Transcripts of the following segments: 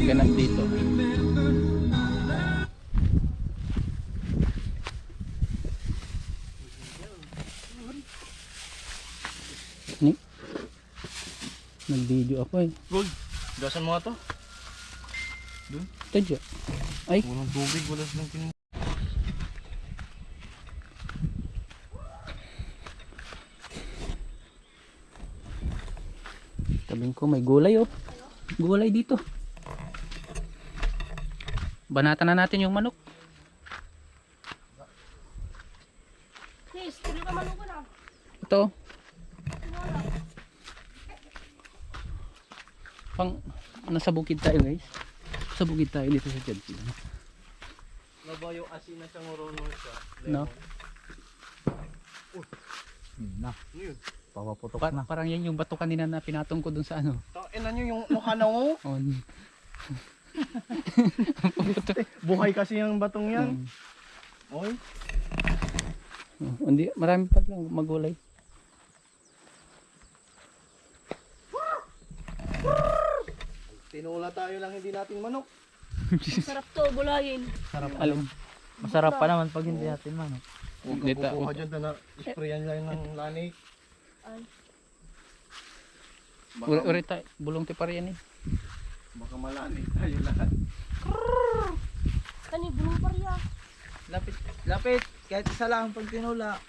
ganap dito. Ni nag-video ako eh. Gold, gasan mo nga to. Doon? Tadya. Ay, Walang tubig, wala silang kin... tabing ko may gulay oh. Gulay dito. Banatan na natin yung manok. Sis, tuloy ka manok ko na. Ito. Pang nasa bukid tayo guys. Sa bukid tayo dito sa Jadji. Naba yung asin na siyang urono siya. No. Na. Ano yun? Papaputok na. Parang yan yung bato kanina na pinatong ko dun sa ano. Ina nyo yung mukha na mo. On. Buhay kasi yung batong yan. Oy. Hindi, marami pa lang magulay. Tinula tayo lang hindi natin manok. Sarap to, bulayin. Sarap Alam. Masarap pa naman pag hindi natin manok. Huwag Dito, kang kukuha dyan na sprayan lang ng lanik. Ay, Uri tayo, bulong ti pare yan eh. Baka malanik tayo lahat. kani bulong parya. Lapit, lapit. Kahit isa lang pag tinula.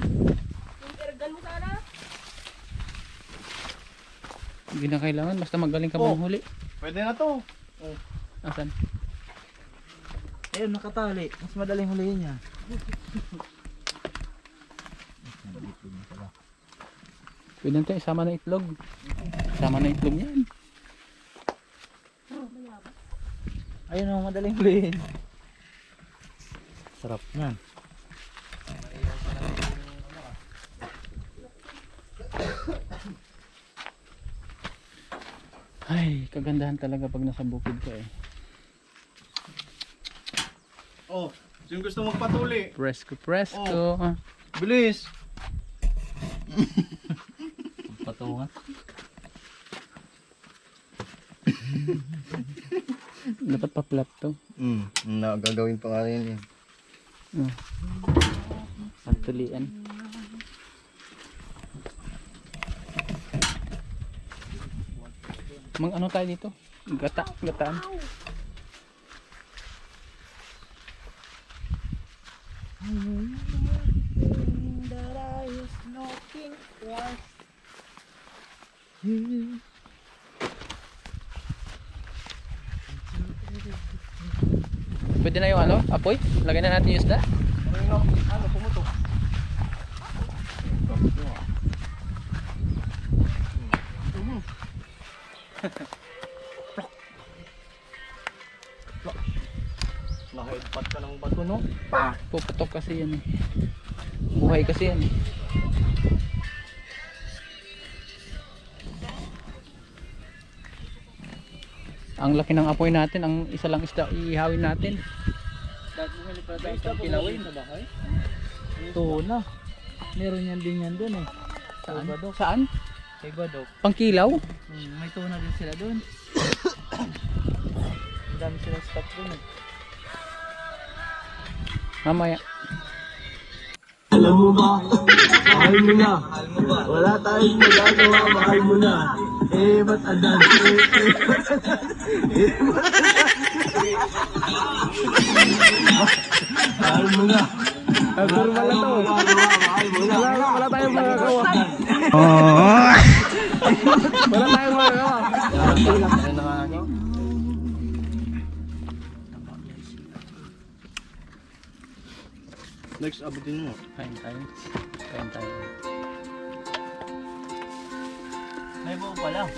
Yung ergan mo sana. Hindi na kailangan, basta magaling ka Oh. manghuli. Pwede na to. Asan? Ayun, nakatali. Mas madaling hulihin niya. Pwede natin isama na itlog. Isama na itlog niyan. Ayun o, madaling hulihin. Sarap yan. Ay, kagandahan talaga pag nasa bukid ka eh. Oh, sino gusto magpatuli? Presko, presko. Ah. Bilis. Patungan. Dapat pa-flap to. Gagawin pa nga rin yun. Pagtulian. Mang ano tayo dito? Gata, gataan. Pwede na yung ano, apoy? Lagay na natin yung isda. Ano, pumutok? Naka-headpat ka ng bato, no? Puputok kasi yan eh. Buhay kasi yan eh. Ang laki ng apoy natin, ang isa lang isda ihawin natin. Kilawin sa bahay? Tuna. Meron yan din yan dun eh. Saan? Ibadok. Saan? Kay Badok. Pangkilaw? May tuna din sila dun. Ang dami silang stock dun eh. Mamaya. Alam mo ba? Mahal mo na. Wala tayong magagawa, mahal mo na. Eh, ba't andan? Mahal mo na. Normal na to. Mahal mo na. Wala tayong magagawa. Wala tayong magagawa. Ano na nga nyo? Next, abutin mo. Kain tayo. Kain tayo. May buo pa lang.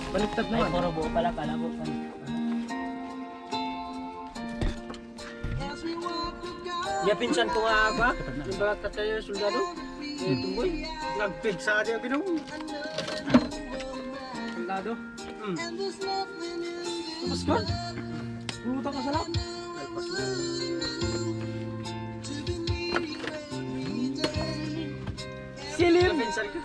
Baliktad Ay, naman. puro buo pala. Kala buo pa. Ya pinsan ko nga ba? Yung bagat tayo soldado? Eh, tumboy. Nag-pig sa atin ang soldado. Tapos ka? Pulutan ka sa lang. Silim! Ya pinsan ko.